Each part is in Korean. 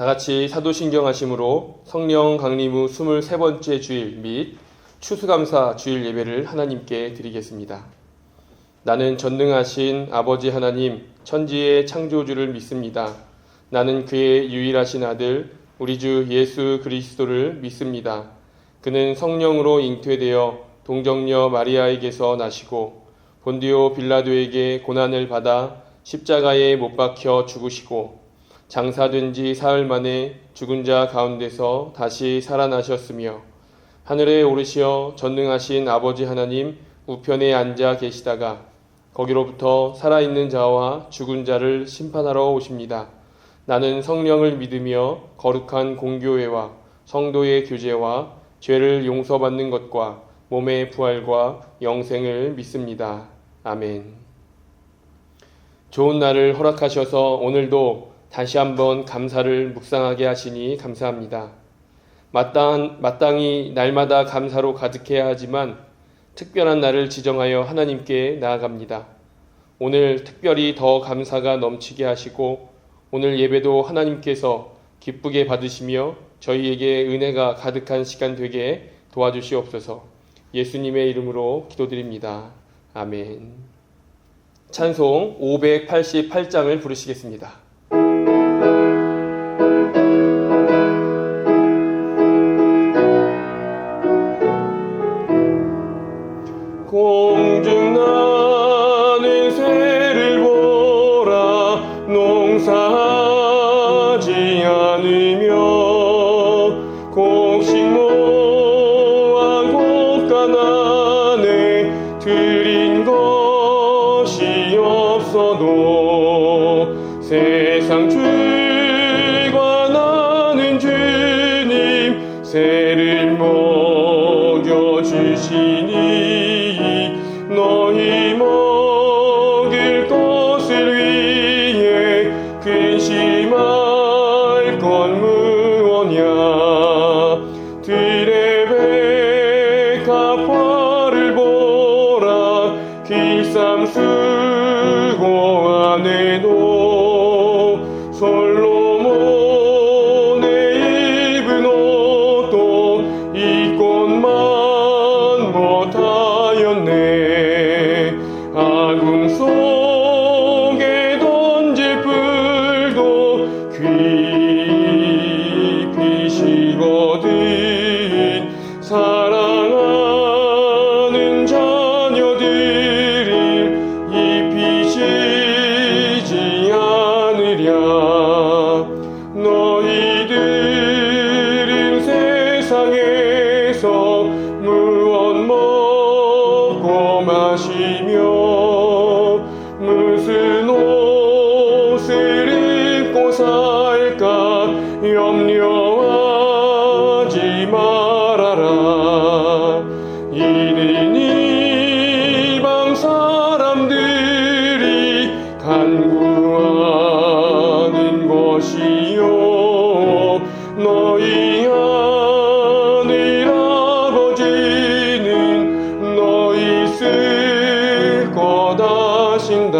다 같이 사도신경 하심으로 성령 강림 후 23번째 주일 및 추수감사 주일 예배를 하나님께 드리겠습니다. 나는 전능하신 아버지 하나님 천지의 창조주를 믿습니다. 나는 그의 유일하신 아들 우리 주 예수 그리스도를 믿습니다. 그는 성령으로 잉태되어 동정녀 마리아에게서 나시고 본디오 빌라도에게 고난을 받아 십자가에 못 박혀 죽으시고 장사된 지 사흘 만에 죽은 자 가운데서 다시 살아나셨으며 하늘에 오르시어 전능하신 아버지 하나님 우편에 앉아 계시다가 거기로부터 살아있는 자와 죽은 자를 심판하러 오십니다. 나는 성령을 믿으며 거룩한 공교회와 성도의 교제와 죄를 용서받는 것과 몸의 부활과 영생을 믿습니다. 아멘. 좋은 날을 허락하셔서 오늘도 다시 한번 감사를 묵상하게 하시니 감사합니다. 마땅히 날마다 감사로 가득해야 하지만 특별한 날을 지정하여 하나님께 나아갑니다. 오늘 특별히 더 감사가 넘치게 하시고 오늘 예배도 하나님께서 기쁘게 받으시며 저희에게 은혜가 가득한 시간 되게 도와주시옵소서. 예수님의 이름으로 기도드립니다. 아멘. 찬송 588장을 부르시겠습니다. 공중 나는 새를 보라 농사하지 않으며 곡식 모아 곡간 안에 들인 것이 없어도 세상 줄과 나는 주님 새를 먹여주시니 너희 먹일 것을 위해 근심할 건 무엇냐 들의 백합화를 보라 길쌈 수고 안에도 솔로몬의 입은 옷도 이 꽃만 못하였네 아궁 속에 던질 풀도 깊이 식거든 사랑하는 자녀들을 입히시지 않으랴 너희들은 세상에서 무엇 먹고 마시며 무슨 옷을 입고 살까 염려하지 말아라 이는 이방 사람들이 간구하는 것이요 너희 하늘 아버지는 너희 쓸 것 아신다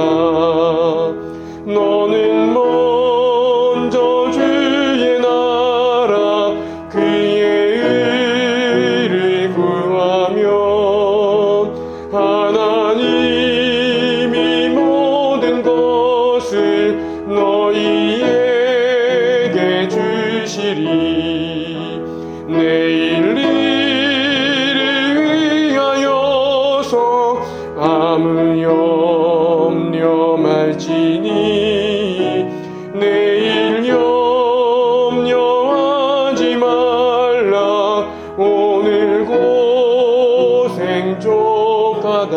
너는 먼저 주의 나라 그의 의를 구하면 하나님이 모든 것을 너희에게 주시리 내일 일을 위하여서 아무 염려 말지니 내일 염려하지 말라 오늘 고생 족하다.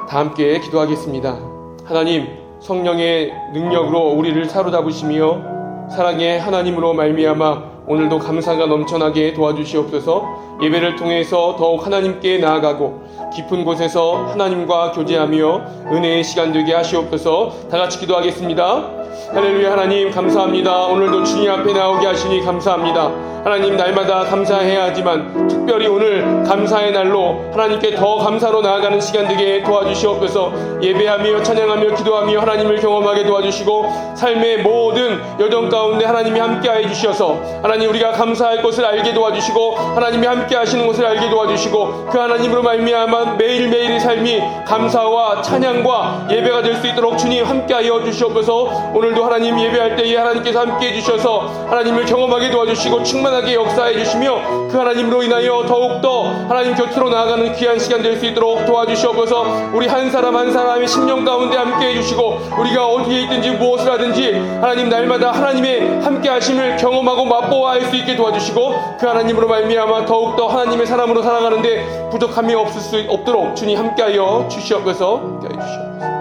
다 함께 기도하겠습니다. 하나님 성령의 능력으로 우리를 사로잡으시며 사랑의 하나님으로 말미암아 오늘도 감사가 넘쳐나게 도와주시옵소서. 예배를 통해서 더욱 하나님께 나아가고 깊은 곳에서 하나님과 교제하며 은혜의 시간 되게 하시옵소서. 다 같이 기도하겠습니다. 할렐루야. 하나님 감사합니다. 오늘도 주님 앞에 나오게 하시니 감사합니다. 하나님, 날마다 감사해야 하지만 특별히 오늘 감사의 날로 하나님께 더 감사로 나아가는 시간 되게 도와주시옵소서. 예배하며 찬양하며 기도하며 하나님을 경험하게 도와주시고 삶의 모든 여정 가운데 하나님이 함께하여 주셔서 하나님, 우리가 감사할 것을 알게 도와주시고 하나님이 함께 하시는 것을 알게 도와주시고 그 하나님으로 말미암아 매일매일의 삶이 감사와 찬양과 예배가 될 수 있도록 주님 함께하여 주시옵소서. 오늘도 하나님 예배할 때에 하나님께서 함께해 주셔서 하나님을 경험하게 도와주시고 충만하게 역사해 주시며 그 하나님으로 인하여 더욱더 하나님 곁으로 나아가는 귀한 시간 될 수 있도록 도와주시옵소서. 우리 한 사람 한 사람의 심령 가운데 함께해 주시고 우리가 어디에 있든지 무엇을 하든지 하나님 날마다 하나님의 함께 하심을 경험하고 맛보아 할 수 있게 도와주시고 그 하나님으로 말미암아 더욱더 하나님의 사람으로 살아가는데 부족함이 없을 수 없도록 주님 함께하여 주시옵소서. 함께하여 주시옵소서.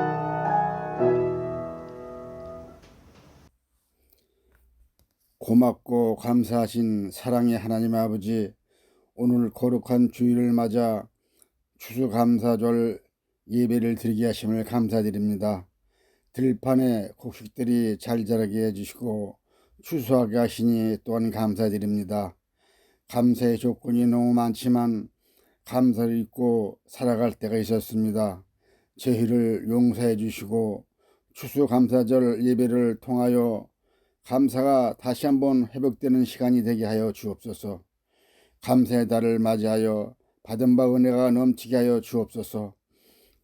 고맙고 감사하신 사랑의 하나님 아버지, 오늘 거룩한 주일을 맞아 추수감사절 예배를 드리게 하심을 감사드립니다. 들판에 곡식들이 잘 자라게 해주시고 추수하게 하시니 또한 감사드립니다. 감사의 조건이 너무 많지만 감사를 잊고 살아갈 때가 있었습니다. 죄를 용서해 주시고 추수감사절 예배를 통하여 감사가 다시 한번 회복되는 시간이 되게 하여 주옵소서. 감사의 달을 맞이하여 받은 바 은혜가 넘치게 하여 주옵소서.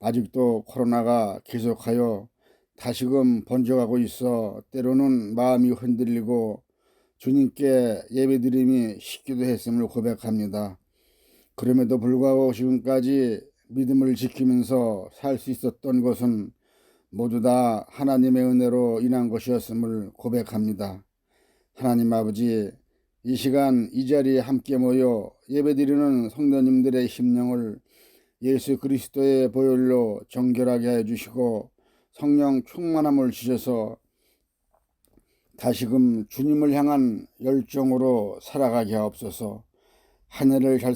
아직도 코로나가 계속하여 다시금 번져가고 있어 때로는 마음이 흔들리고 주님께 예배드림이 쉽기도 했음을 고백합니다. 그럼에도 불구하고 지금까지 믿음을 지키면서 살 수 있었던 것은 모두 다 하나님의 은혜로 인한 것이었음을 고백합니다. 하나님 아버지, 이 시간 이 자리에 함께 모여 예배드리는 성도님들의 심령을 예수 그리스도의 보혈로 정결하게 해주시고 성령 충만함을 주셔서 다시금 주님을 향한 열정으로 살아가게 하옵소서. 하늘을 잘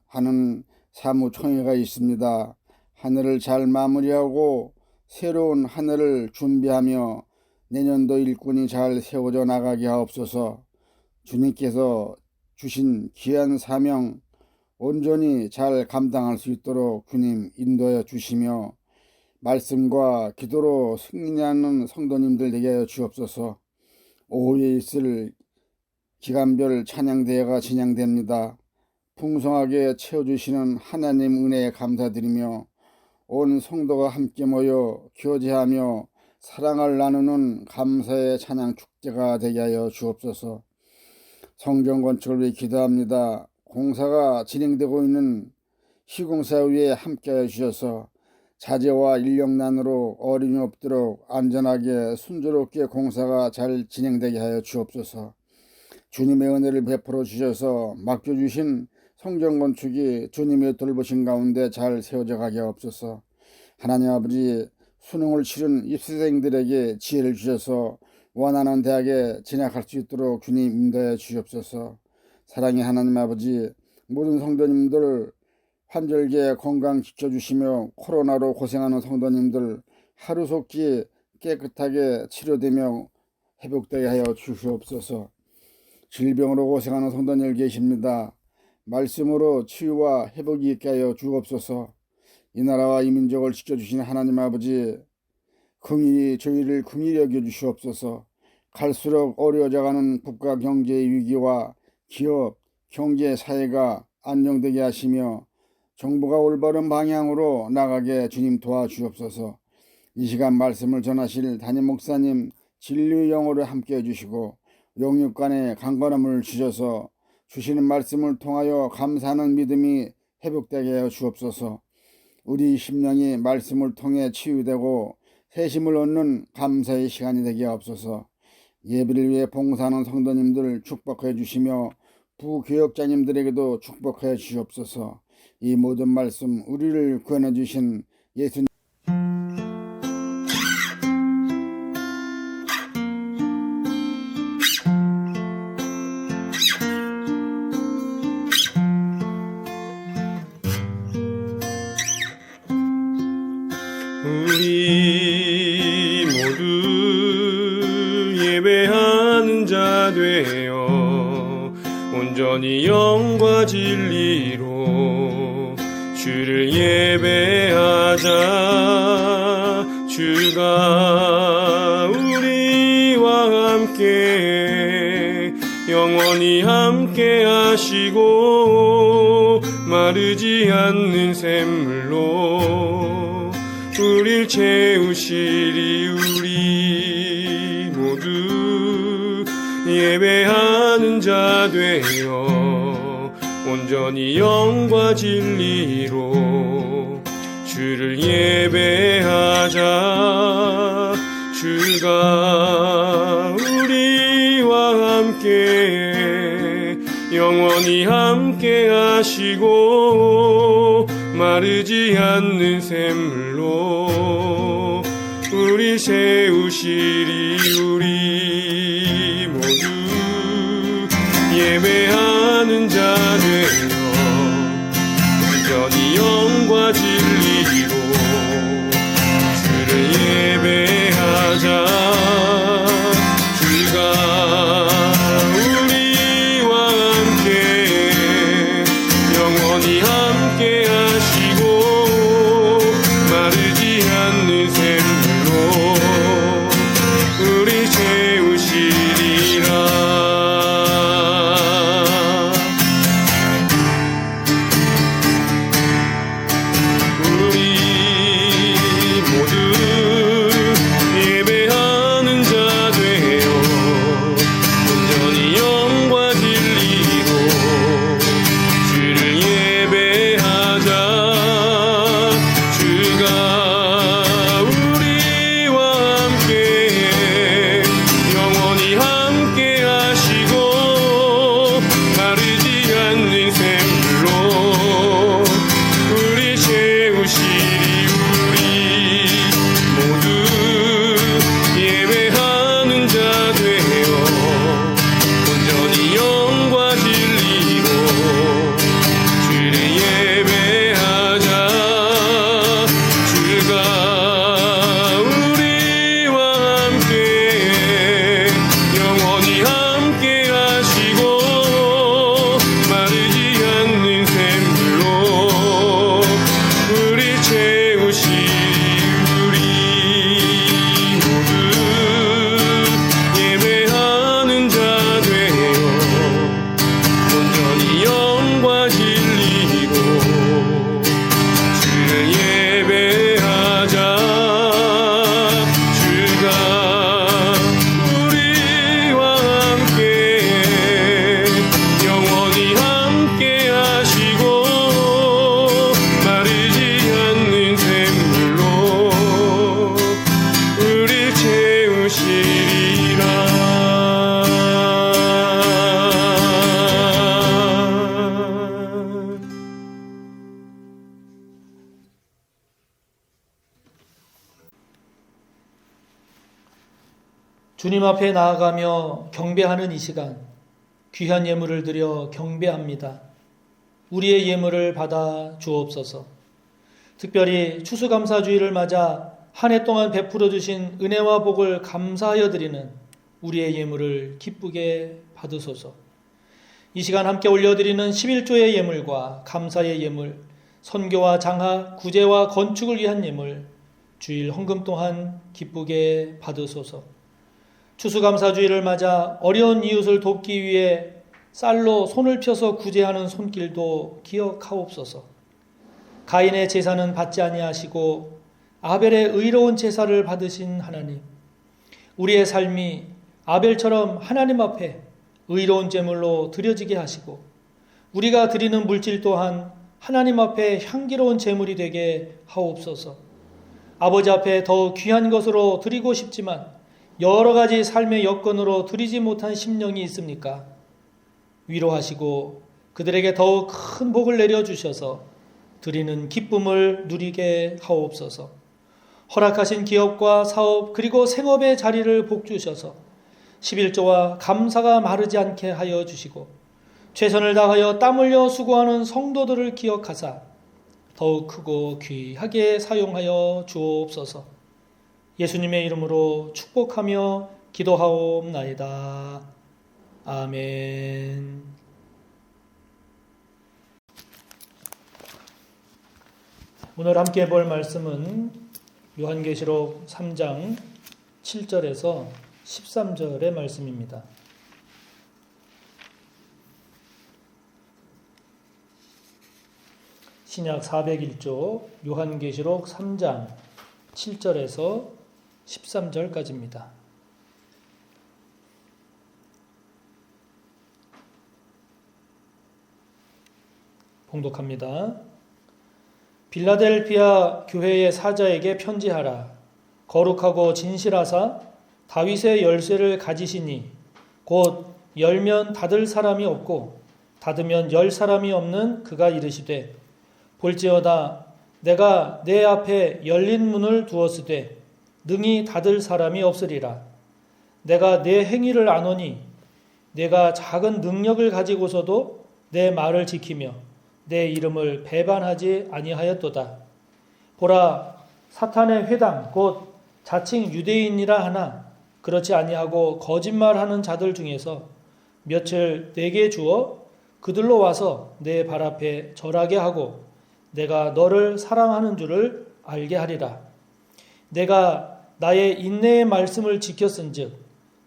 하는 사무총회가 있습니다. 하늘을 잘 마무리하고 새로운 하늘을 준비하며 내년도 일꾼이 잘 세워져 나가게 하옵소서. 주님께서 주신 귀한 사명 온전히 잘 감당할 수 있도록 주님 인도하여 주시며 말씀과 기도로 승리하는 성도님들 되게 하여 주옵소서. 오후에 있을 기간별 찬양대회가 진행됩니다. 풍성하게 채워주시는 하나님 은혜에 감사드리며 온 성도가 함께 모여 교제하며 사랑을 나누는 감사의 찬양 축제가 되게 하여 주옵소서. 성전 건축을 위해 기도합니다. 공사가 진행되고 있는 시공사 위에 함께 하여 주셔서 자재와 인력난으로 어려움이 없도록 안전하게 순조롭게 공사가 잘 진행되게 하여 주옵소서. 주님의 은혜를 베풀어 주셔서 맡겨주신 성전 건축이 주님의 돌보신 가운데 잘 세워져 가게 하옵소서. 하나님 아버지, 수능을 치른 입시생들에게 지혜를 주셔서 원하는 대학에 진학할 수 있도록 주님 인도해 주시옵소서. 사랑의 하나님 아버지, 모든 성도님들 환절기에 건강 지켜주시며 코로나로 고생하는 성도님들 하루속히 깨끗하게 치료되며 회복되게 하여 주시옵소서. 질병으로 고생하는 성도님들 계십니다. 말씀으로 치유와 회복이 있게 하여 주옵소서. 이 나라와 이 민족을 지켜주시는 하나님 아버지, 긍휼히 저희를 긍휼히 여겨주시옵소서. 갈수록 어려워져가는 국가 경제의 위기와 기업, 경제, 사회가 안정되게 하시며 정부가 올바른 방향으로 나가게 주님 도와주옵소서. 이 시간 말씀을 전하실 담임 목사님 진리의 영어로 함께 해주시고 영육간에 강건함을 주셔서 주시는 말씀을 통하여 감사하는 믿음이 회복되게 하여 주옵소서. 우리 심령이 말씀을 통해 치유되고 새심을 얻는 감사의 시간이 되게 하옵소서. 예배를 위해 봉사하는 성도님들 축복해 주시며 부교역자님들에게도 축복해 주시옵소서. 이 모든 말씀 우리를 구원해 주신 예수님 우리 모두 되어 온전히 영과 진리로 주를 예배하자. 주가 우리와 함께 영원히 함께 하시고 마르지 않는 샘물로 우릴 채우시리. 우리 모두 예배하는 자 되어 온전히 영과 진리로 주를 예배하자. 주가 우리와 함께 영원히 함께 하시고 마르지 않는 샘물로 우리 세우시리. 우리 모두 예배하는 자 되어 온전히 영과 진리로 주를 예배하자. 주가 우리와 함께 영원히 함께 하시고 마르지 않는 샘물로 우리 채우시리라. 주님 앞에 나아가며 경배하는 이 시간, 귀한 예물을 드려 경배합니다. 우리의 예물을 받아 주옵소서. 특별히 추수감사주의를 맞아 한 해 동안 베풀어 주신 은혜와 복을 감사하여 드리는 우리의 예물을 기쁘게 받으소서. 이 시간 함께 올려드리는 11조의 예물과 감사의 예물, 선교와 장학, 구제와 건축을 위한 예물, 주일 헌금 또한 기쁘게 받으소서. 추수감사주의를 맞아 어려운 이웃을 돕기 위해 쌀로 손을 펴서 구제하는 손길도 기억하옵소서. 가인의 제사는 받지 아니하시고 아벨의 의로운 제사를 받으신 하나님, 우리의 삶이 아벨처럼 하나님 앞에 의로운 제물로 드려지게 하시고 우리가 드리는 물질 또한 하나님 앞에 향기로운 제물이 되게 하옵소서. 아버지 앞에 더 귀한 것으로 드리고 싶지만 여러 가지 삶의 여건으로 드리지 못한 심령이 있습니까? 위로하시고 그들에게 더욱 큰 복을 내려주셔서 드리는 기쁨을 누리게 하옵소서. 허락하신 기업과 사업 그리고 생업의 자리를 복주셔서 11조와 감사가 마르지 않게 하여 주시고 최선을 다하여 땀 흘려 수고하는 성도들을 기억하사 더욱 크고 귀하게 사용하여 주옵소서. 예수님의 이름으로 축복하며 기도하옵나이다. 아멘. 오늘 함께 볼 말씀은 요한계시록 3장 7절에서 13절의 말씀입니다. 신약 401조 요한계시록 3장 7절에서 13절까지입니다. 봉독합니다. 빌라델피아 교회의 사자에게 편지하라. 거룩하고 진실하사 다윗의 열쇠를 가지시니 곧 열면 닫을 사람이 없고 닫으면 열 사람이 없는 그가 이르시되 볼지어다 내가 내 앞에 열린 문을 두었으되 능히 닫을 사람이 없으리라. 내가 내 행위를 아노니 내가 작은 능력을 가지고서도 내 말을 지키며 내 이름을 배반하지 아니하였도다. 보라, 사탄의 회당 곧 자칭 유대인이라 하나 그렇지 아니하고 거짓말하는 자들 중에서 며칠 내게 주어 그들로 와서 내 발 앞에 절하게 하고 내가 너를 사랑하는 줄을 알게 하리라. 내가 나의 인내의 말씀을 지켰은즉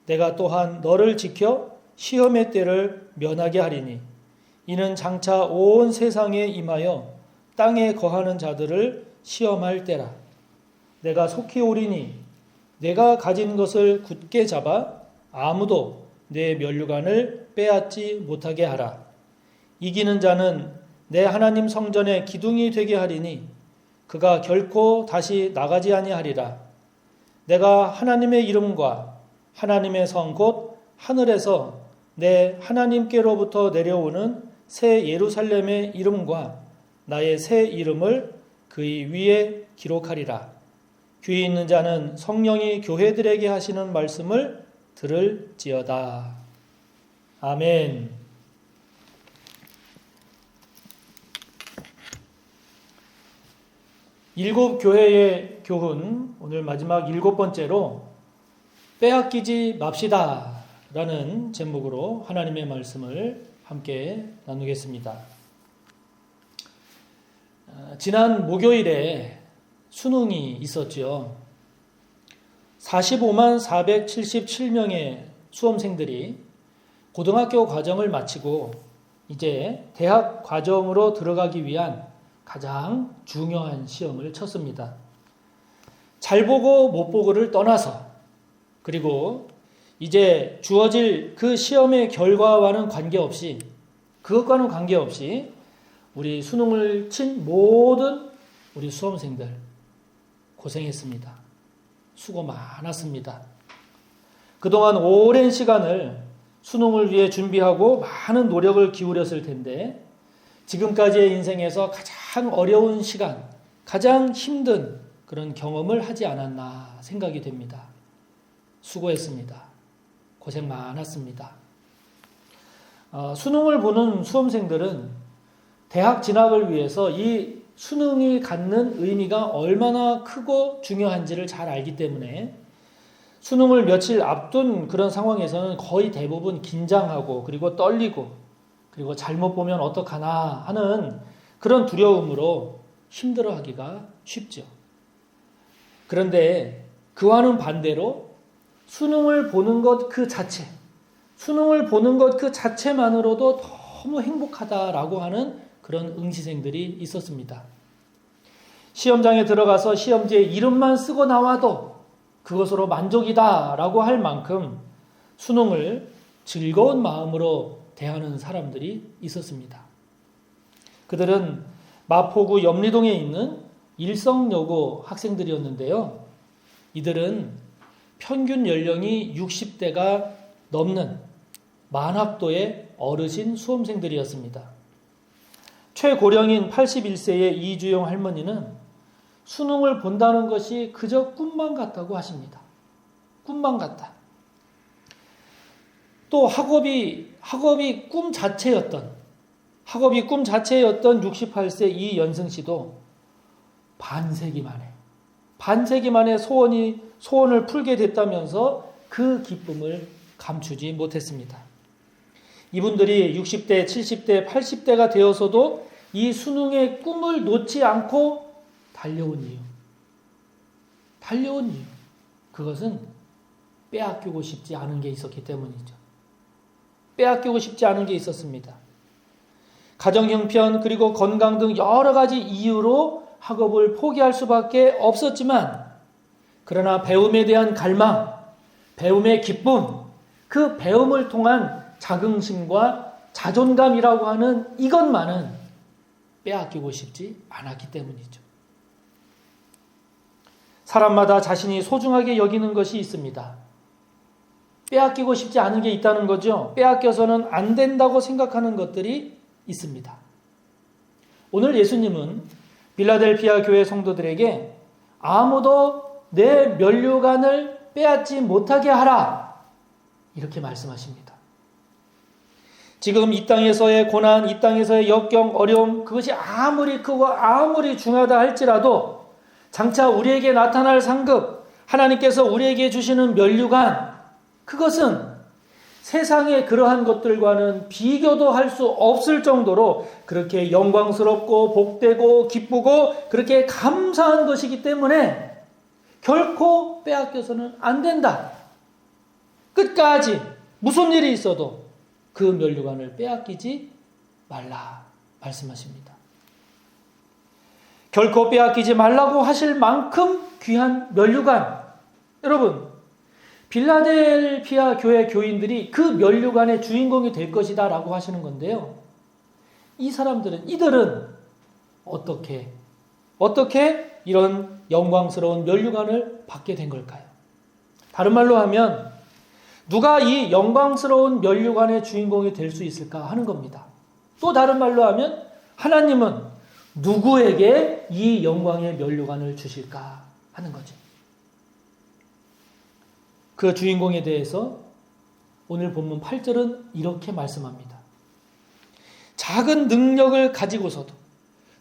내가 또한 너를 지켜 시험의 때를 면하게 하리니 이는 장차 온 세상에 임하여 땅에 거하는 자들을 시험할 때라. 내가 속히 오리니 내가 가진 것을 굳게 잡아 아무도 내 면류관을 빼앗지 못하게 하라. 이기는 자는 내 하나님 성전의 기둥이 되게 하리니 그가 결코 다시 나가지 아니하리라. 내가 하나님의 이름과 하나님의 성 곧 하늘에서 내 하나님께로부터 내려오는 새 예루살렘의 이름과 나의 새 이름을 그의 위에 기록하리라. 귀 있는 자는 성령이 교회들에게 하시는 말씀을 들을지어다. 아멘. 일곱 교회의 교훈, 오늘 마지막 7번째로 빼앗기지 맙시다 라는 제목으로 하나님의 말씀을 함께 나누겠습니다. 지난 목요일에 수능이 있었죠. 45만 477명의 수험생들이 고등학교 과정을 마치고 이제 대학 과정으로 들어가기 위한 가장 중요한 시험을 쳤습니다. 잘 보고 못 보고를 떠나서 그리고 이제 주어질 그 시험의 결과와는 관계없이 그것과는 관계없이 우리 수능을 친 모든 우리 수험생들 고생했습니다. 수고 많았습니다. 그동안 오랜 시간을 수능을 위해 준비하고 많은 노력을 기울였을 텐데 지금까지의 인생에서 가장 어려운 시간, 가장 힘든 그런 경험을 하지 않았나 생각이 됩니다. 수고했습니다. 고생 많았습니다. 수능을 보는 수험생들은 대학 진학을 위해서 이 수능이 갖는 의미가 얼마나 크고 중요한지를 잘 알기 때문에 수능을 며칠 앞둔 그런 상황에서는 거의 대부분 긴장하고 그리고 떨리고 그리고 잘못 보면 어떡하나 하는 그런 두려움으로 힘들어하기가 쉽죠. 그런데 그와는 반대로 수능을 보는 것 그 자체, 수능을 보는 것 그 자체만으로도 너무 행복하다라고 하는 그런 응시생들이 있었습니다. 시험장에 들어가서 시험지에 이름만 쓰고 나와도 그것으로 만족이다라고 할 만큼 수능을 즐거운 마음으로 대하는 사람들이 있었습니다. 그들은 마포구 염리동에 있는 일성여고 학생들이었는데요. 이들은 평균 연령이 60대가 넘는 만학도의 어르신 수험생들이었습니다. 최고령인 81세의 이주영 할머니는 수능을 본다는 것이 그저 꿈만 같다고 하십니다. 꿈만 같다. 또 학업이 꿈 자체였던 68세 이연승 씨도 반세기 만에 소원을 풀게 됐다면서 그 기쁨을 감추지 못했습니다. 이분들이 60대, 70대, 80대가 되어서도 이 수능의 꿈을 놓지 않고 달려온 이유. 그것은 빼앗기고 싶지 않은 게 있었기 때문이죠. 빼앗기고 싶지 않은 게 있었습니다. 가정 형편 그리고 건강 등 여러 가지 이유로 학업을 포기할 수밖에 없었지만, 그러나 배움에 대한 갈망, 배움의 기쁨, 그 배움을 통한 자긍심과 자존감이라고 하는 이것만은 빼앗기고 싶지 않았기 때문이죠. 사람마다 자신이 소중하게 여기는 것이 있습니다. 빼앗기고 싶지 않은 게 있다는 거죠. 빼앗겨서는 안 된다고 생각하는 것들이 있습니다. 오늘 예수님은 빌라델피아 교회 성도들에게 아무도 내 면류관을 빼앗지 못하게 하라, 이렇게 말씀하십니다. 지금 이 땅에서의 고난, 이 땅에서의 역경, 어려움, 그것이 아무리 크고 아무리 중하다 할지라도 장차 우리에게 나타날 상급, 하나님께서 우리에게 주시는 면류관, 그것은 세상의 그러한 것들과는 비교도 할 수 없을 정도로 그렇게 영광스럽고 복되고 기쁘고 그렇게 감사한 것이기 때문에 결코 빼앗겨서는 안 된다. 끝까지 무슨 일이 있어도 그 면류관을 빼앗기지 말라 말씀하십니다. 결코 빼앗기지 말라고 하실 만큼 귀한 면류관. 여러분, 빌라델피아 교회 교인들이 그 면류관의 주인공이 될 것이다 라고 하시는 건데요. 이들은 어떻게 이런 영광스러운 면류관을 받게 된 걸까요? 다른 말로 하면 누가 이 영광스러운 면류관의 주인공이 될 수 있을까 하는 겁니다. 또 다른 말로 하면 하나님은 누구에게 이 영광의 면류관을 주실까 하는 거죠. 그 주인공에 대해서 오늘 본문 8절은 이렇게 말씀합니다. 작은 능력을 가지고서도,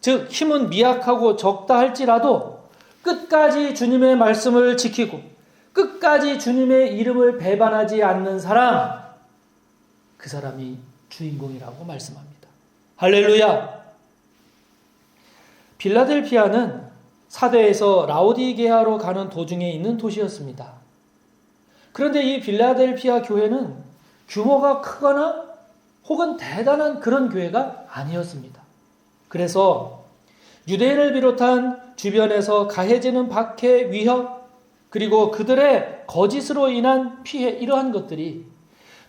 즉 힘은 미약하고 적다 할지라도 끝까지 주님의 말씀을 지키고 끝까지 주님의 이름을 배반하지 않는 사람, 그 사람이 주인공이라고 말씀합니다. 할렐루야! 빌라델피아는 사대에서 라오디게아로 가는 도중에 있는 도시였습니다. 그런데 이 빌라델피아 교회는 규모가 크거나 혹은 대단한 그런 교회가 아니었습니다. 그래서 유대인을 비롯한 주변에서 가해지는 박해, 위협, 그리고 그들의 거짓으로 인한 피해, 이러한 것들이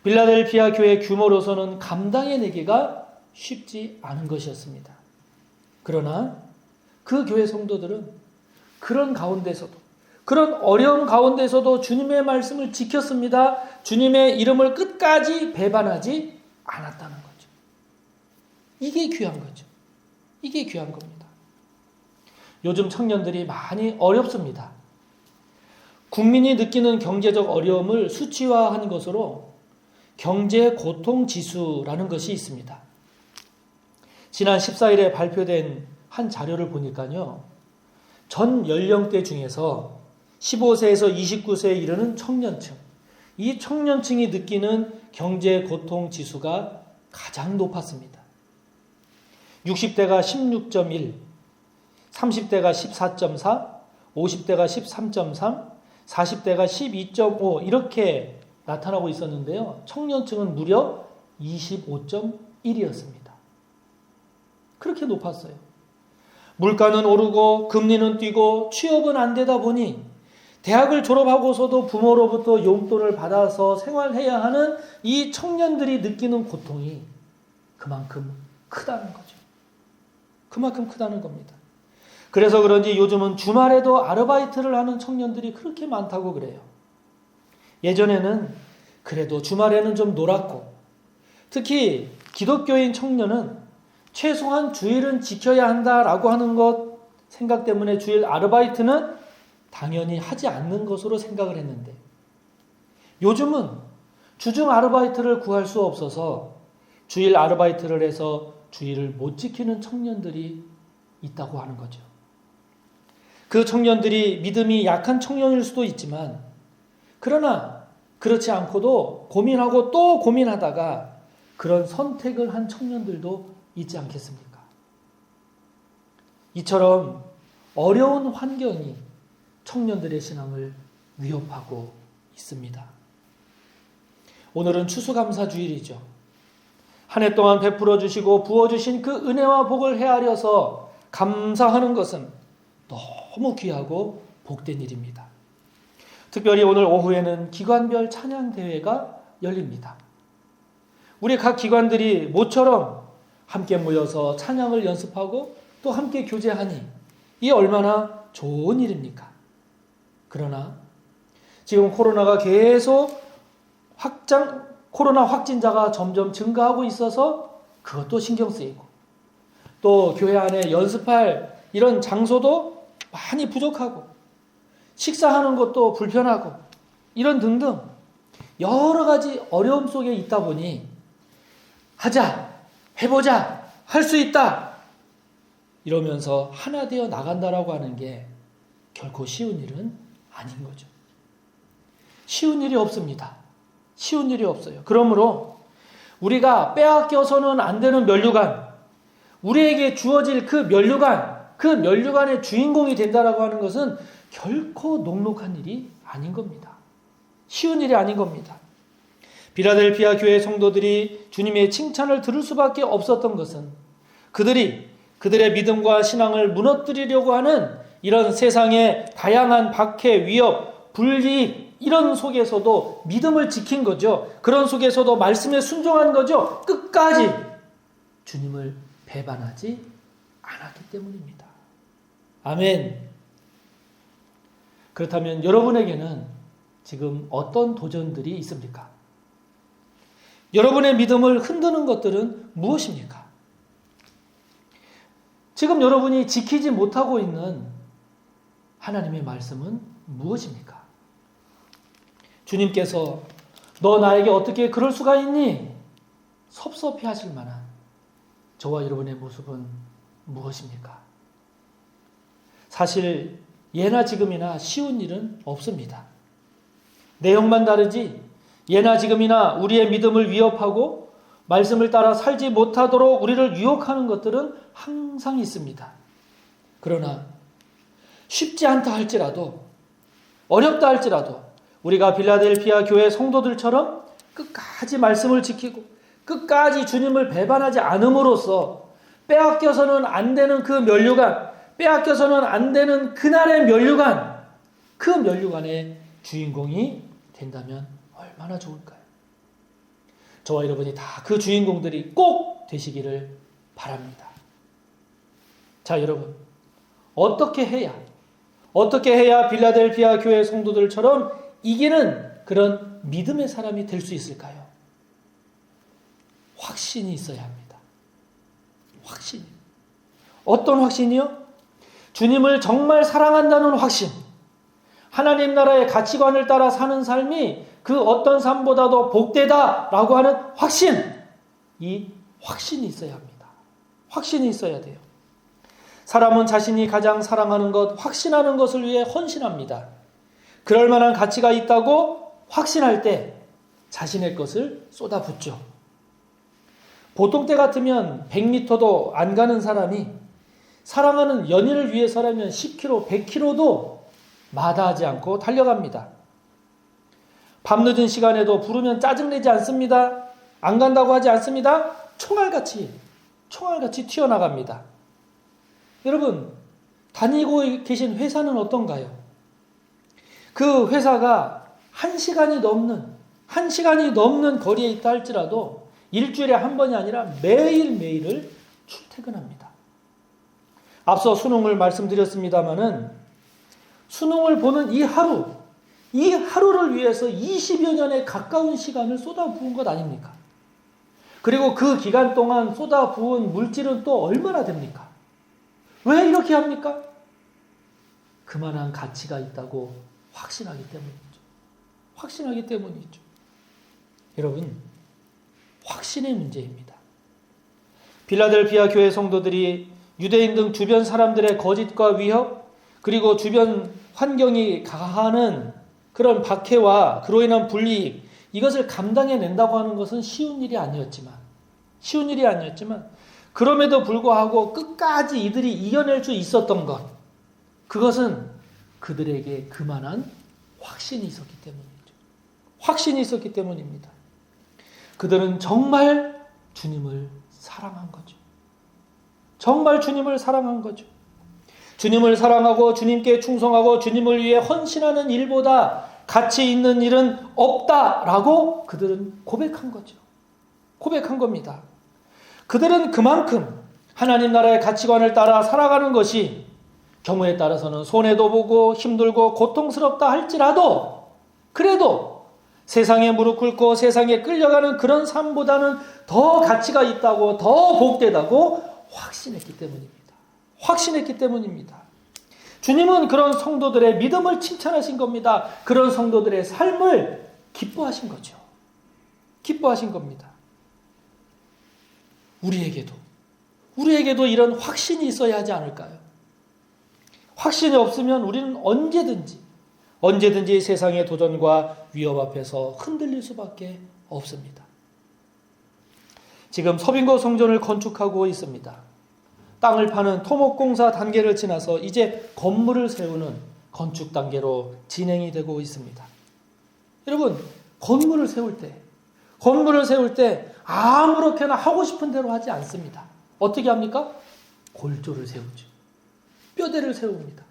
빌라델피아 교회 규모로서는 감당해내기가 쉽지 않은 것이었습니다. 그러나 그 교회 성도들은 그런 가운데서도, 그런 어려움 가운데서도 주님의 말씀을 지켰습니다. 주님의 이름을 끝까지 배반하지 않았다는 거죠. 이게 귀한 거죠. 이게 귀한 겁니다. 요즘 청년들이 많이 어렵습니다. 국민이 느끼는 경제적 어려움을 수치화한 것으로 경제 고통 지수라는 것이 있습니다. 지난 14일에 발표된 한 자료를 보니까요, 전 연령대 중에서 15세에서 29세에 이르는 청년층, 이 청년층이 느끼는 경제 고통 지수가 가장 높았습니다. 60대가 16.1, 30대가 14.4, 50대가 13.3, 40대가 12.5 이렇게 나타나고 있었는데요. 청년층은 무려 25.1이었습니다. 그렇게 높았어요. 물가는 오르고 금리는 뛰고 취업은 안 되다 보니 대학을 졸업하고서도 부모로부터 용돈을 받아서 생활해야 하는 이 청년들이 느끼는 고통이 그만큼 크다는 거죠. 그만큼 크다는 겁니다. 그래서 그런지 요즘은 주말에도 아르바이트를 하는 청년들이 그렇게 많다고 그래요. 예전에는 그래도 주말에는 좀 놀았고, 특히 기독교인 청년은 최소한 주일은 지켜야 한다라고 하는 것 생각 때문에 주일 아르바이트는 당연히 하지 않는 것으로 생각을 했는데, 요즘은 주중 아르바이트를 구할 수 없어서 주일 아르바이트를 해서 주일을 못 지키는 청년들이 있다고 하는 거죠. 그 청년들이 믿음이 약한 청년일 수도 있지만, 그러나 그렇지 않고도 고민하고 또 고민하다가 그런 선택을 한 청년들도 있지 않겠습니까? 이처럼 어려운 환경이 청년들의 신앙을 위협하고 있습니다. 오늘은 추수감사주일이죠. 한 해 동안 베풀어 주시고 부어주신 그 은혜와 복을 헤아려서 감사하는 것은 너무 귀하고 복된 일입니다. 특별히 오늘 오후에는 기관별 찬양대회가 열립니다. 우리 각 기관들이 모처럼 함께 모여서 찬양을 연습하고 또 함께 교제하니 이게 얼마나 좋은 일입니까? 그러나 지금 코로나가 계속 코로나 확진자가 점점 증가하고 있어서 그것도 신경 쓰이고 또 교회 안에 연습할 이런 장소도 많이 부족하고 식사하는 것도 불편하고 이런 등등 여러 가지 어려움 속에 있다 보니 하자, 해보자, 할 수 있다 이러면서 하나 되어 나간다라고 하는 게 결코 쉬운 일은 아닌 거죠. 쉬운 일이 없습니다. 쉬운 일이 없어요. 그러므로 우리가 빼앗겨서는 안 되는 면류관, 우리에게 주어질 그 면류관의 주인공이 된다라고 하는 것은 결코 녹록한 일이 아닌 겁니다. 쉬운 일이 아닌 겁니다. 빌라델피아 교회 성도들이 주님의 칭찬을 들을 수밖에 없었던 것은 그들의 믿음과 신앙을 무너뜨리려고 하는 이런 세상의 다양한 박해, 위협, 불이익 이런 속에서도 믿음을 지킨 거죠. 그런 속에서도 말씀에 순종한 거죠. 끝까지 주님을 배반하지 않았기 때문입니다. 아멘. 그렇다면 여러분에게는 지금 어떤 도전들이 있습니까? 여러분의 믿음을 흔드는 것들은 무엇입니까? 지금 여러분이 지키지 못하고 있는 하나님의 말씀은 무엇입니까? 주님께서 너 나에게 어떻게 그럴 수가 있니? 섭섭해 하실 만한 저와 여러분의 모습은 무엇입니까? 사실 예나 지금이나 쉬운 일은 없습니다. 내용만 다르지 예나 지금이나 우리의 믿음을 위협하고 말씀을 따라 살지 못하도록 우리를 유혹하는 것들은 항상 있습니다. 그러나 쉽지 않다 할지라도 어렵다 할지라도 우리가 빌라델피아 교회 성도들처럼 끝까지 말씀을 지키고 끝까지 주님을 배반하지 않음으로써 빼앗겨서는 안 되는 그 면류관, 빼앗겨서는 안 되는 그날의 면류관, 그 면류관의 주인공이 된다면 얼마나 좋을까요? 저와 여러분이 다 그 주인공들이 꼭 되시기를 바랍니다. 자, 여러분, 어떻게 해야 빌라델피아 교회 성도들처럼 이기는 그런 믿음의 사람이 될 수 있을까요? 확신이 있어야 합니다. 확신. 어떤 확신이요? 주님을 정말 사랑한다는 확신. 하나님 나라의 가치관을 따라 사는 삶이 그 어떤 삶보다도 복되다라고 하는 확신. 이 확신이 있어야 합니다. 확신이 있어야 돼요. 사람은 자신이 가장 사랑하는 것, 확신하는 것을 위해 헌신합니다. 그럴 만한 가치가 있다고 확신할 때 자신의 것을 쏟아붓죠. 보통 때 같으면 100m도 안 가는 사람이 사랑하는 연인을 위해서라면 10km, 100km도 마다하지 않고 달려갑니다. 밤늦은 시간에도 부르면 짜증내지 않습니다. 안 간다고 하지 않습니다. 총알같이 튀어나갑니다. 여러분, 다니고 계신 회사는 어떤가요? 그 회사가 1시간이 넘는 거리에 있다 할지라도 일주일에 한 번이 아니라 매일매일을 출퇴근합니다. 앞서 수능을 말씀드렸습니다마는 수능을 보는 이 하루를 위해서 20여 년에 가까운 시간을 쏟아부은 것 아닙니까? 그리고 그 기간 동안 쏟아부은 물질은 또 얼마나 됩니까? 왜 이렇게 합니까? 그만한 가치가 있다고 확신하기 때문이죠. 여러분, 확신의 문제입니다. 빌라델피아 교회 성도들이 유대인 등 주변 사람들의 거짓과 위협, 그리고 주변 환경이 가하는 그런 박해와 그로 인한 불이익, 이것을 감당해낸다고 하는 것은 쉬운 일이 아니었지만 쉬운 일이 아니었지만 그럼에도 불구하고 끝까지 이들이 이겨낼 수 있었던 것, 그것은 그들에게 그만한 확신이 있었기 때문이죠. 확신이 있었기 때문입니다. 그들은 정말 주님을 사랑한 거죠. 정말 주님을 사랑한 거죠. 주님을 사랑하고 주님께 충성하고 주님을 위해 헌신하는 일보다 가치 있는 일은 없다라고 그들은 고백한 거죠. 고백한 겁니다. 그들은 그만큼 하나님 나라의 가치관을 따라 살아가는 것이 경우에 따라서는 손해도 보고 힘들고 고통스럽다 할지라도 그래도 세상에 무릎 꿇고 세상에 끌려가는 그런 삶보다는 더 가치가 있다고, 더 복되다고 확신했기 때문입니다. 확신했기 때문입니다. 주님은 그런 성도들의 믿음을 칭찬하신 겁니다. 그런 성도들의 삶을 기뻐하신 거죠. 기뻐하신 겁니다. 우리에게도 이런 확신이 있어야 하지 않을까요? 확신이 없으면 우리는 언제든지 세상의 도전과 위협 앞에서 흔들릴 수밖에 없습니다. 지금 서빙고 성전을 건축하고 있습니다. 땅을 파는 토목공사 단계를 지나서 이제 건물을 세우는 건축 단계로 진행이 되고 있습니다. 여러분, 건물을 세울 때 아무렇게나 하고 싶은 대로 하지 않습니다. 어떻게 합니까? 골조를 세우죠. 뼈대를 세웁니다.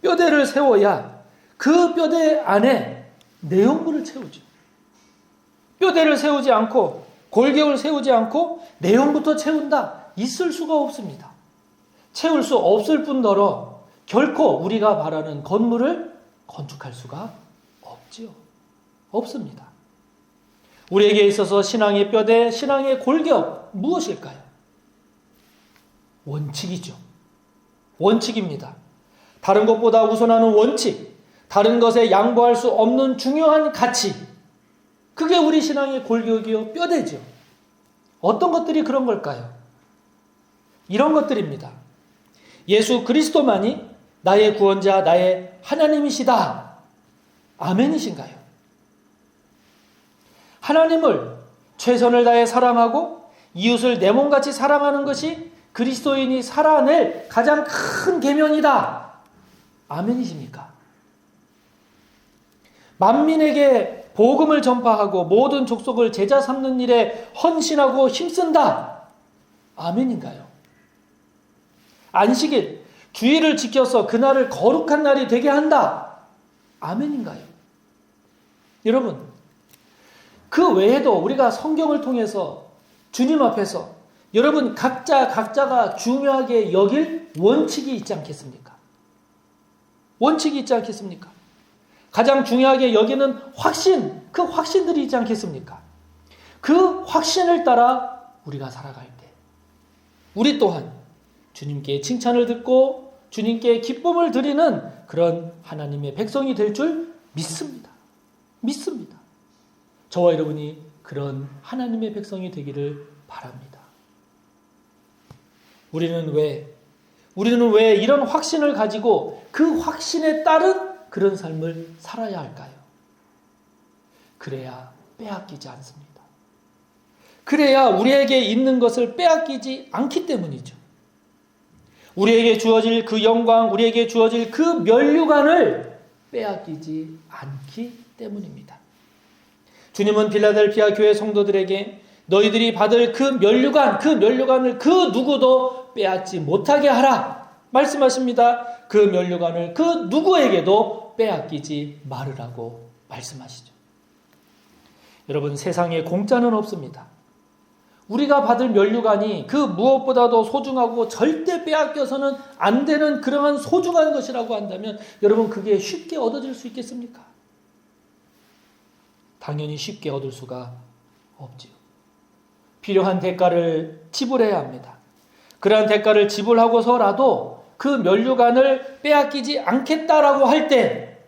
뼈대를 세워야 그 뼈대 안에 내용물을 채우죠. 뼈대를 세우지 않고 골격을 세우지 않고 내용부터 채운다. 있을 수가 없습니다. 채울 수 없을 뿐더러 결코 우리가 바라는 건물을 건축할 수가 없지요. 없습니다. 우리에게 있어서 신앙의 뼈대, 신앙의 골격 무엇일까요? 원칙이죠. 원칙입니다. 다른 것보다 우선하는 원칙, 다른 것에 양보할 수 없는 중요한 가치, 그게 우리 신앙의 골격이요 뼈대죠. 어떤 것들이 그런 걸까요? 이런 것들입니다. 예수 그리스도만이 나의 구원자, 나의 하나님이시다. 아멘이신가요? 하나님을 최선을 다해 사랑하고 이웃을 내 몸같이 사랑하는 것이 그리스도인이 살아낼 가장 큰 계명이다. 아멘이십니까? 만민에게 복음을 전파하고 모든 족속을 제자 삼는 일에 헌신하고 힘쓴다. 아멘인가요? 안식일, 주일을 지켜서 그날을 거룩한 날이 되게 한다. 아멘인가요? 여러분, 그 외에도 우리가 성경을 통해서 주님 앞에서 여러분 각자가 중요하게 여길 원칙이 있지 않겠습니까? 원칙이 있지 않겠습니까? 가장 중요하게 여기는 확신, 그 확신들이 있지 않겠습니까? 그 확신을 따라 우리가 살아갈 때 우리 또한 주님께 칭찬을 듣고 주님께 기쁨을 드리는 그런 하나님의 백성이 될 줄 믿습니다. 믿습니다. 저와 여러분이 그런 하나님의 백성이 되기를 바랍니다. 우리는 왜 이런 확신을 가지고 그 확신에 따른 그런 삶을 살아야 할까요? 그래야 빼앗기지 않습니다. 그래야 우리에게 있는 것을 빼앗기지 않기 때문이죠. 우리에게 주어질 그 영광, 우리에게 주어질 그 면류관을 빼앗기지 않기 때문입니다. 주님은 필라델피아 교회 성도들에게 너희들이 받을 그 면류관을 그 누구도 빼앗지 못하게 하라 말씀하십니다. 그 면류관을 그 누구에게도 빼앗기지 말으라고 말씀하시죠. 여러분, 세상에 공짜는 없습니다. 우리가 받을 면류관이 그 무엇보다도 소중하고 절대 빼앗겨서는 안 되는 그러한 소중한 것이라고 한다면 여러분, 그게 쉽게 얻어질 수 있겠습니까? 당연히 쉽게 얻을 수가 없지요. 필요한 대가를 지불해야 합니다. 그러한 대가를 지불하고서라도 그 면류관을 빼앗기지 않겠다라고 할 때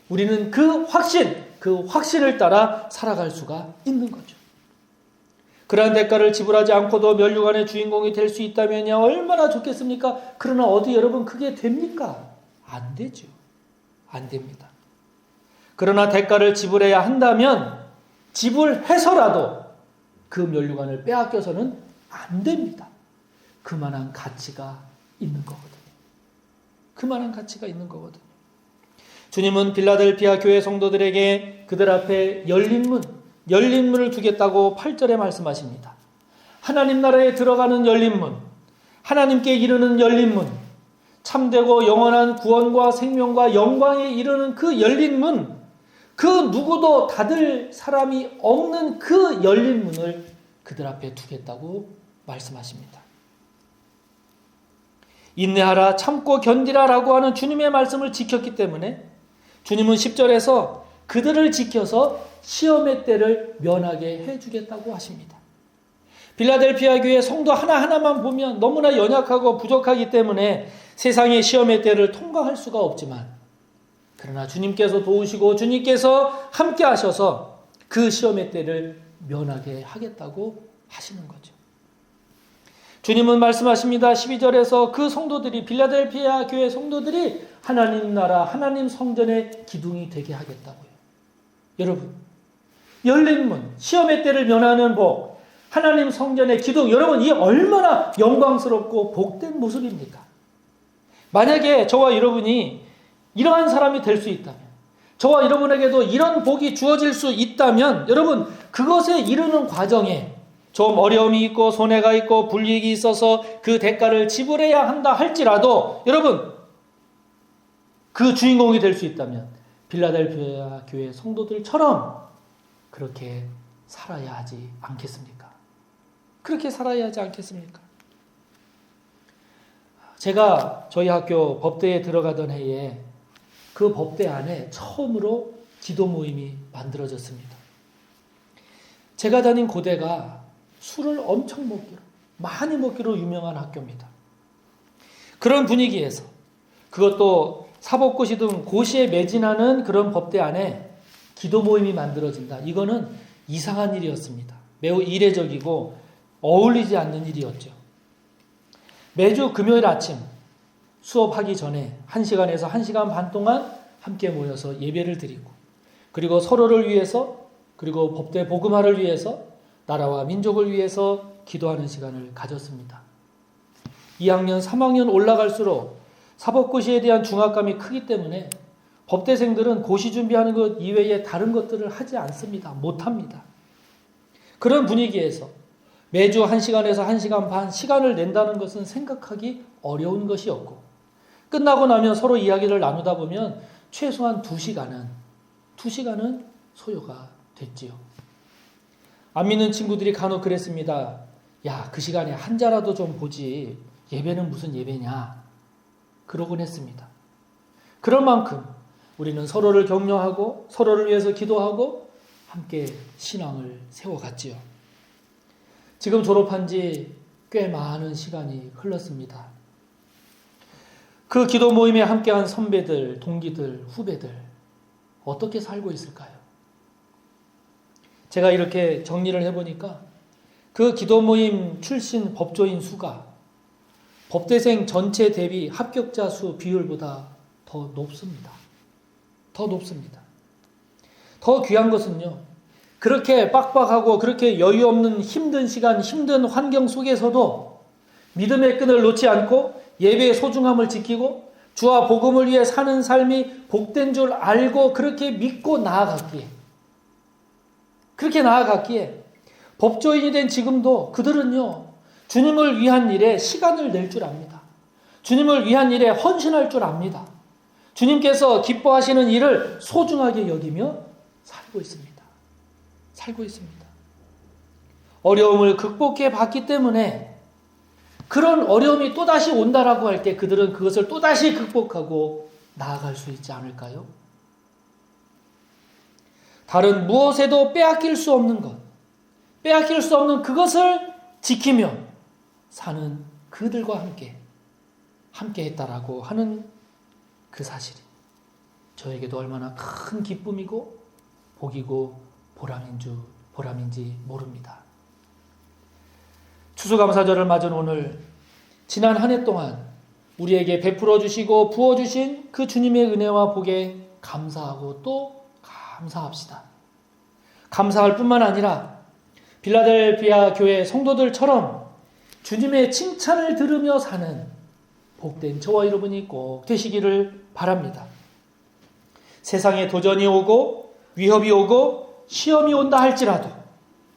우리는 그 확신을 따라 살아갈 수가 있는 거죠. 그러한 대가를 지불하지 않고도 면류관의 주인공이 될 수 있다면야 얼마나 좋겠습니까? 그러나 어디 여러분 그게 됩니까? 안 되죠. 안 됩니다. 그러나 대가를 지불해야 한다면 지불해서라도 그 면류관을 빼앗겨서는 안 됩니다. 그만한 가치가 있는 거거든요. 그만한 가치가 있는 거거든요. 주님은 빌라델피아 교회 성도들에게 그들 앞에 열린 문을 두겠다고 8절에 말씀하십니다. 하나님 나라에 들어가는 열린 문, 하나님께 이르는 열린 문, 참되고 영원한 구원과 생명과 영광에 이르는 그 열린 문, 그 누구도 닫을 사람이 없는 그 열린 문을 그들 앞에 두겠다고 말씀하십니다. 인내하라, 참고 견디라라고 하는 주님의 말씀을 지켰기 때문에 주님은 10절에서 그들을 지켜서 시험의 때를 면하게 해주겠다고 하십니다. 빌라델피아 교회 성도 하나하나만 보면 너무나 연약하고 부족하기 때문에 세상의 시험의 때를 통과할 수가 없지만, 그러나 주님께서 도우시고 주님께서 함께 하셔서 그 시험의 때를 면하게 하겠다고 하시는 거죠. 주님은 말씀하십니다. 12절에서 그 성도들이, 빌라델피아 교회 성도들이 하나님 나라, 하나님 성전의 기둥이 되게 하겠다고요. 여러분, 열린 문, 시험의 때를 면하는 복, 하나님 성전의 기둥, 여러분, 이 얼마나 영광스럽고 복된 모습입니까? 만약에 저와 여러분이 이러한 사람이 될 수 있다면, 저와 여러분에게도 이런 복이 주어질 수 있다면, 여러분, 그것에 이르는 과정에 좀 어려움이 있고 손해가 있고 불이익이 있어서 그 대가를 지불해야 한다 할지라도, 여러분, 그 주인공이 될 수 있다면 빌라델피아 교회 성도들처럼 그렇게 살아야 하지 않겠습니까? 그렇게 살아야 하지 않겠습니까? 제가 저희 학교 법대에 들어가던 해에 그 법대 안에 처음으로 기도 모임이 만들어졌습니다. 제가 다닌 고대가 술을 엄청 먹기로, 많이 먹기로 유명한 학교입니다. 그런 분위기에서, 그것도 사법고시 등 고시에 매진하는 그런 법대 안에 기도 모임이 만들어진다. 이거는 이상한 일이었습니다. 매우 이례적이고 어울리지 않는 일이었죠. 매주 금요일 아침 수업하기 전에 1시간에서 1시간 반 동안 함께 모여서 예배를 드리고, 그리고 서로를 위해서, 그리고 법대 복음화를 위해서, 나라와 민족을 위해서 기도하는 시간을 가졌습니다. 2학년, 3학년 올라갈수록 사법고시에 대한 중압감이 크기 때문에 법대생들은 고시 준비하는 것 이외에 다른 것들을 하지 않습니다. 못합니다. 그런 분위기에서 매주 1시간에서 1시간 반 시간을 낸다는 것은 생각하기 어려운 것이었고, 끝나고 나면 서로 이야기를 나누다 보면 최소한 2시간은 소요가 됐지요. 안 믿는 친구들이 간혹 그랬습니다. 야, 그 시간에 한 자라도 좀 보지. 예배는 무슨 예배냐. 그러곤 했습니다. 그런 만큼 우리는 서로를 격려하고 서로를 위해서 기도하고 함께 신앙을 세워갔지요. 지금 졸업한 지 꽤 많은 시간이 흘렀습니다. 그 기도 모임에 함께한 선배들, 동기들, 후배들 어떻게 살고 있을까요? 제가 이렇게 정리를 해보니까 그 기도 모임 출신 법조인 수가 법대생 전체 대비 합격자 수 비율보다 더 높습니다. 더 높습니다. 더 귀한 것은요, 그렇게 빡빡하고 그렇게 여유 없는 힘든 시간, 힘든 환경 속에서도 믿음의 끈을 놓지 않고 예배의 소중함을 지키고 주와 복음을 위해 사는 삶이 복된 줄 알고 그렇게 믿고 나아갔기에, 법조인이 된 지금도 그들은요, 주님을 위한 일에 시간을 낼 줄 압니다. 주님을 위한 일에 헌신할 줄 압니다. 주님께서 기뻐하시는 일을 소중하게 여기며 살고 있습니다. 어려움을 극복해 봤기 때문에 그런 어려움이 또다시 온다라고 할 때 그들은 그것을 또다시 극복하고 나아갈 수 있지 않을까요? 다른 무엇에도 빼앗길 수 없는 것, 빼앗길 수 없는 그것을 지키며 사는 그들과 함께 했다라고 하는 그 사실이 저에게도 얼마나 큰 기쁨이고 복이고 보람인지 모릅니다. 추수감사절을 맞은 오늘, 지난 한 해 동안 우리에게 베풀어 주시고 부어 주신 그 주님의 은혜와 복에 감사하고 또 감사합시다. 감사할 뿐만 아니라 빌라델피아 교회 성도들처럼 주님의 칭찬을 들으며 사는 복된 저와 여러분이 꼭 되시기를 바랍니다. 세상에 도전이 오고 위협이 오고 시험이 온다 할지라도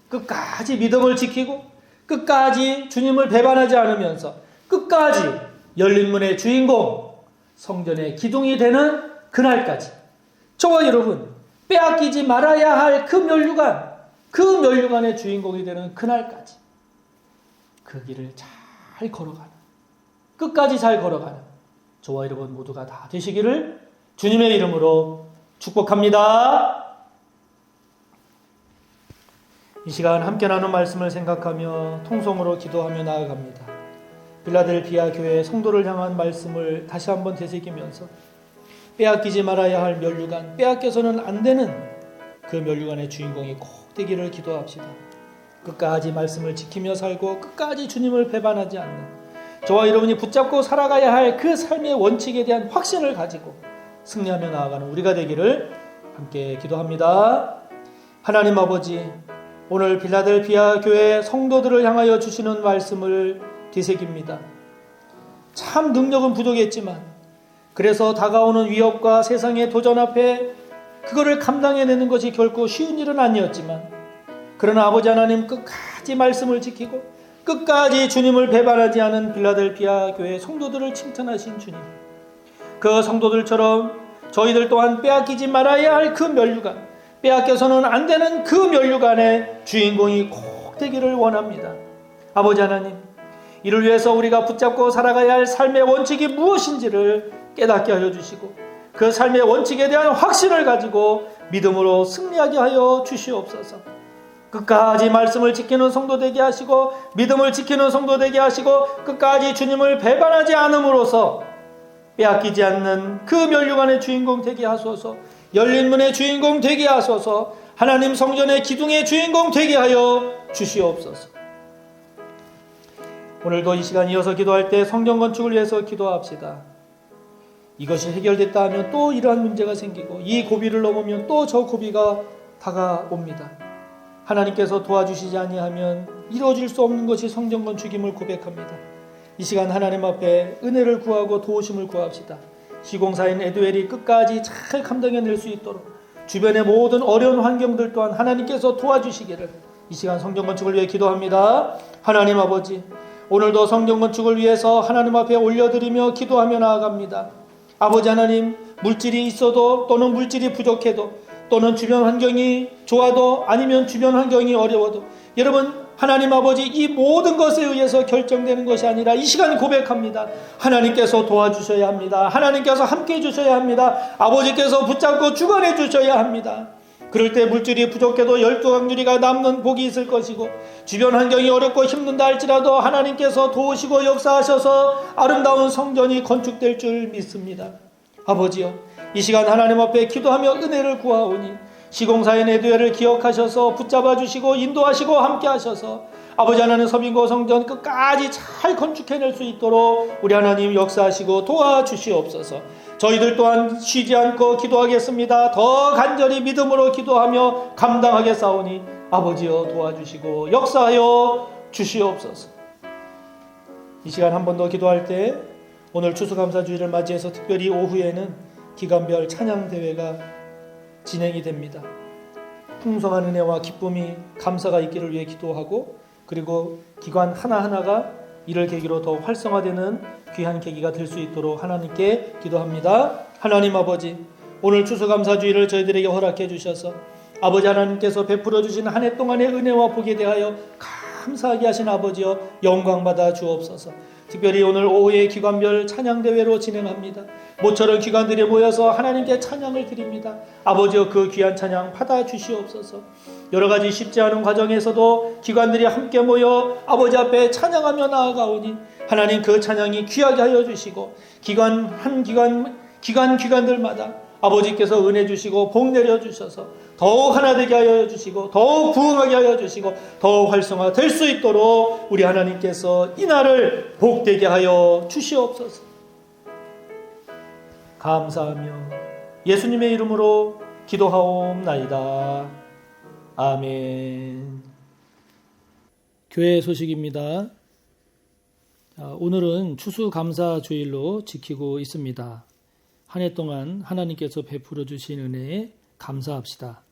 끝까지 믿음을 지키고 끝까지 주님을 배반하지 않으면서 끝까지 열린 문의 주인공, 성전의 기둥이 되는 그날까지 저와 여러분 빼앗기지 말아야 할 그 멸류관의 주인공이 되는 그날까지 그 길을 잘 걸어가는, 끝까지 잘 걸어가는 저와 여러분 모두가 다 되시기를 주님의 이름으로 축복합니다. 이 시간 함께 나눈 말씀을 생각하며 통성으로 기도하며 나아갑니다. 빌라델피아 교회 성도를 향한 말씀을 다시 한번 되새기면서 빼앗기지 말아야 할 멸류관, 빼앗겨서는 안 되는 그 멸류관의 주인공이 꼭 되기를 기도합시다. 끝까지 말씀을 지키며 살고 끝까지 주님을 배반하지 않는 저와 여러분이 붙잡고 살아가야 할 그 삶의 원칙에 대한 확신을 가지고 승리하며 나아가는 우리가 되기를 함께 기도합니다. 하나님 아버지, 오늘 빌라델피아 교회 성도들을 향하여 주시는 말씀을 되새깁니다. 참 능력은 부족했지만 그래서 다가오는 위협과 세상의 도전 앞에 그거를 감당해내는 것이 결코 쉬운 일은 아니었지만 그러나 아버지 하나님 끝까지 말씀을 지키고 끝까지 주님을 배반하지 않은 빌라델피아 교회 성도들을 칭찬하신 주님, 그 성도들처럼 저희들 또한 빼앗기지 말아야 할 그 멸류관, 빼앗겨서는 안 되는 그 멸류관의 주인공이 꼭 되기를 원합니다. 아버지 하나님, 이를 위해서 우리가 붙잡고 살아가야 할 삶의 원칙이 무엇인지를 깨닫게 하여 주시고 그 삶의 원칙에 대한 확신을 가지고 믿음으로 승리하게 하여 주시옵소서. 끝까지 말씀을 지키는 성도 되게 하시고 믿음을 지키는 성도 되게 하시고 끝까지 주님을 배반하지 않음으로써 빼앗기지 않는 그 멸류관의 주인공 되게 하소서. 열린 문의 주인공 되게 하소서. 하나님 성전의 기둥의 주인공 되게 하여 주시옵소서. 오늘도 이 시간 이어서 기도할 때 성전 건축을 위해서 기도합시다. 이것이 해결됐다 하면 또 이러한 문제가 생기고 이 고비를 넘으면 또 저 고비가 다가옵니다. 하나님께서 도와주시지 아니하면 이루어질 수 없는 것이 성전 건축임을 고백합니다. 이 시간 하나님 앞에 은혜를 구하고 도우심을 구합시다. 시공사인 에드웰이 끝까지 잘 감당해낼 수 있도록 주변의 모든 어려운 환경들 또한 하나님께서 도와주시기를 이 시간 성전 건축을 위해 기도합니다. 하나님 아버지, 오늘도 성전 건축을 위해서 하나님 앞에 올려드리며 기도하며 나아갑니다. 아버지 하나님, 물질이 있어도 또는 물질이 부족해도 또는 주변 환경이 좋아도 아니면 주변 환경이 어려워도 여러분 하나님 아버지, 이 모든 것에 의해서 결정되는 것이 아니라 이 시간 고백합니다. 하나님께서 도와주셔야 합니다. 하나님께서 함께해 주셔야 합니다. 아버지께서 붙잡고 주관해 주셔야 합니다. 그럴 때 물질이 부족해도 12강유리가 남는 복이 있을 것이고 주변 환경이 어렵고 힘든다 할지라도 하나님께서 도우시고 역사하셔서 아름다운 성전이 건축될 줄 믿습니다. 아버지여, 이 시간 하나님 앞에 기도하며 은혜를 구하오니 시공사인 에드웰을 기억하셔서 붙잡아 주시고 인도하시고 함께 하셔서 아버지 하나님 서빙고 성전 끝까지 잘 건축해낼 수 있도록 우리 하나님 역사하시고 도와주시옵소서. 저희들 또한 쉬지 않고 기도하겠습니다. 더 간절히 믿음으로 기도하며 감당하겠사오니 아버지여 도와주시고 역사하여 주시옵소서. 이 시간 한 번 더 기도할 때 오늘 추수감사주일을 맞이해서 특별히 오후에는 기간별 찬양대회가 진행이 됩니다. 풍성한 은혜와 기쁨이 감사가 있기를 위해 기도하고 그리고 기관 하나하나가 이를 계기로 더 활성화되는 귀한 계기가 될 수 있도록 하나님께 기도합니다. 하나님 아버지, 오늘 추수감사주일을 저희들에게 허락해 주셔서 아버지 하나님께서 베풀어 주신 한 해 동안의 은혜와 복에 대하여 감사하게 하신 아버지여 영광받아 주옵소서. 특별히 오늘 오후에 기관별 찬양대회로 진행합니다. 모처럼 기관들이 모여서 하나님께 찬양을 드립니다. 아버지여 그 귀한 찬양 받아주시옵소서. 여러가지 쉽지 않은 과정에서도 기관들이 함께 모여 아버지 앞에 찬양하며 나아가오니 하나님 그 찬양이 귀하게 하여 주시고 기관들마다 아버지께서 은혜 주시고 복 내려 주셔서 더욱 하나 되게 하여 주시고 더욱 부흥하게 하여 주시고 더욱 활성화 될 수 있도록 우리 하나님께서 이날을 복되게 하여 주시옵소서. 감사하며 예수님의 이름으로 기도하옵나이다. 아멘. 교회 소식입니다. 오늘은 추수감사주일로 지키고 있습니다. 한 해 동안 하나님께서 베풀어 주신 은혜에 감사합시다.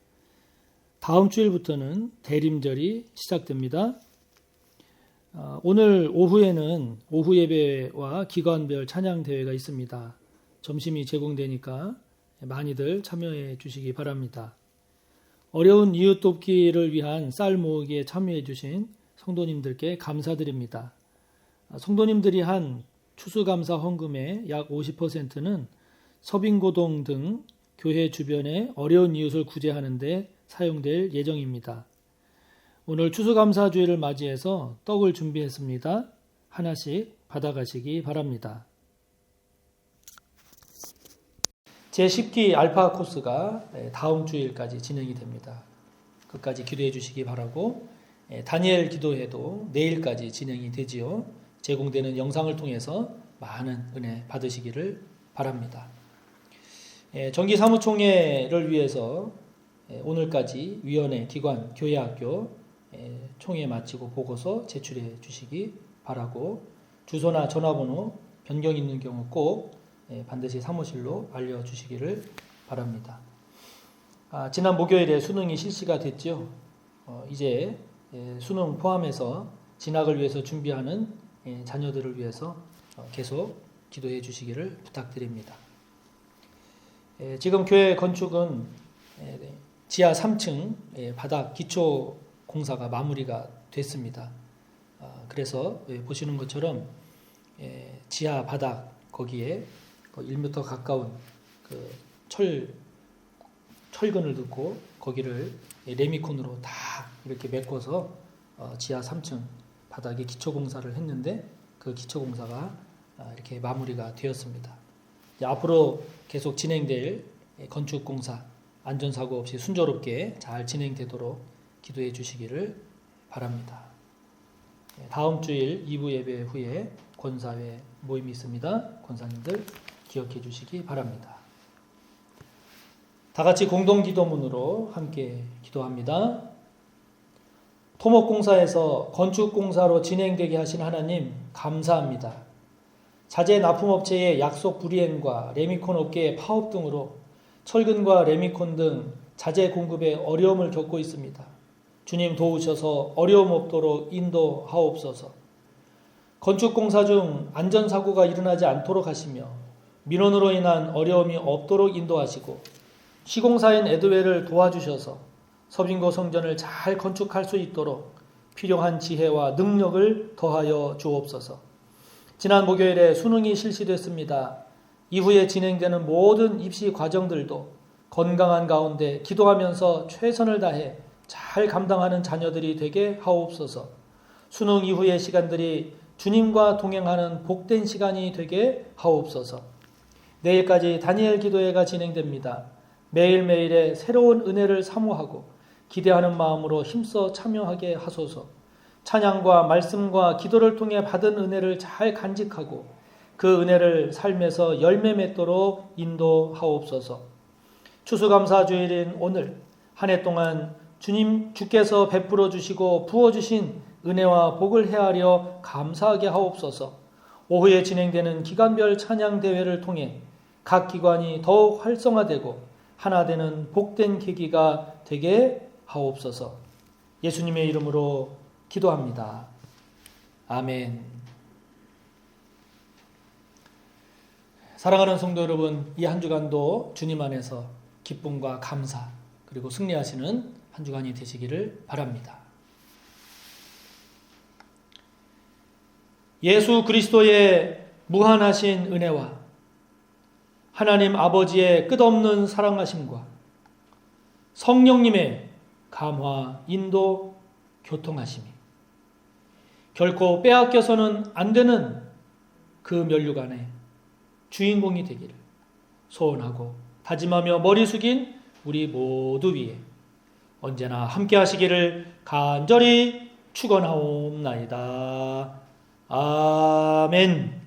다음 주일부터는 대림절이 시작됩니다. 오늘 오후에는 오후 예배와 기관별 찬양 대회가 있습니다. 점심이 제공되니까 많이들 참여해 주시기 바랍니다. 어려운 이웃 돕기를 위한 쌀 모으기에 참여해 주신 성도님들께 감사드립니다. 성도님들이 한 추수감사 헌금의 약 50%는 서빙고동 등 교회 주변의 어려운 이웃을 구제하는 데 사용될 예정입니다. 오늘 추수감사주일을 맞이해서 떡을 준비했습니다. 하나씩 받아가시기 바랍니다. 제10기 알파 코스가 다음 주일까지 진행이 됩니다. 끝까지 기도해 주시기 바라고, 다니엘 기도회도 내일까지 진행이 되지요. 제공되는 영상을 통해서 많은 은혜 받으시기를 바랍니다. 정기 사무총회를 위해서 오늘까지 위원회, 기관, 교회학교 총회 마치고 보고서 제출해 주시기 바라고, 주소나 전화번호 변경 있는 경우 꼭 반드시 사무실로 알려주시기를 바랍니다. 지난 목요일에 수능이 실시가 됐죠. 이제 수능 포함해서 진학을 위해서 준비하는 자녀들을 위해서 계속 기도해 주시기를 부탁드립니다. 지금 교회 건축은 지하 3층 바닥 기초 공사가 마무리가 됐습니다. 그래서 보시는 것처럼 지하 바닥 거기에 1m 가까운 그 철근을 넣고 거기를 레미콘으로 다 이렇게 메꿔서 지하 3층 바닥에 기초 공사를 했는데, 그 기초 공사가 이렇게 마무리가 되었습니다. 앞으로 계속 진행될 건축 공사 안전사고 없이 순조롭게 잘 진행되도록 기도해 주시기를 바랍니다. 다음 주일 2부 예배 후에 권사회 모임이 있습니다. 권사님들 기억해 주시기 바랍니다. 다 같이 공동기도문으로 함께 기도합니다. 토목공사에서 건축공사로 진행되게 하신 하나님 감사합니다. 자재 납품업체의 약속 불이행과 레미콘 업계의 파업 등으로 철근과 레미콘 등 자재 공급에 어려움을 겪고 있습니다. 주님 도우셔서 어려움 없도록 인도하옵소서. 건축공사 중 안전사고가 일어나지 않도록 하시며 민원으로 인한 어려움이 없도록 인도하시고, 시공사인 에드웰을 도와주셔서 서빙고 성전을 잘 건축할 수 있도록 필요한 지혜와 능력을 더하여 주옵소서. 지난 목요일에 수능이 실시됐습니다. 이후에 진행되는 모든 입시 과정들도 건강한 가운데 기도하면서 최선을 다해 잘 감당하는 자녀들이 되게 하옵소서. 수능 이후의 시간들이 주님과 동행하는 복된 시간이 되게 하옵소서. 내일까지 다니엘 기도회가 진행됩니다. 매일매일의 새로운 은혜를 사모하고 기대하는 마음으로 힘써 참여하게 하소서. 찬양과 말씀과 기도를 통해 받은 은혜를 잘 간직하고 그 은혜를 삶에서 열매 맺도록 인도하옵소서. 추수감사주일인 오늘 한 해 동안 주께서 베풀어 주시고 부어 주신 은혜와 복을 헤아려 감사하게 하옵소서. 오후에 진행되는 기관별 찬양 대회를 통해 각 기관이 더욱 활성화되고 하나 되는 복된 계기가 되게 하옵소서. 예수님의 이름으로 기도합니다. 아멘. 사랑하는 성도 여러분, 이 한 주간도 주님 안에서 기쁨과 감사 그리고 승리하시는 한 주간이 되시기를 바랍니다. 예수 그리스도의 무한하신 은혜와 하나님 아버지의 끝없는 사랑하심과 성령님의 감화, 인도, 교통하심이 결코 빼앗겨서는 안 되는 그 면류관의 주인공이 되기를 소원하고 다짐하며 머리 숙인 우리 모두 위에 언제나 함께 하시기를 간절히 축원하옵나이다. 아멘.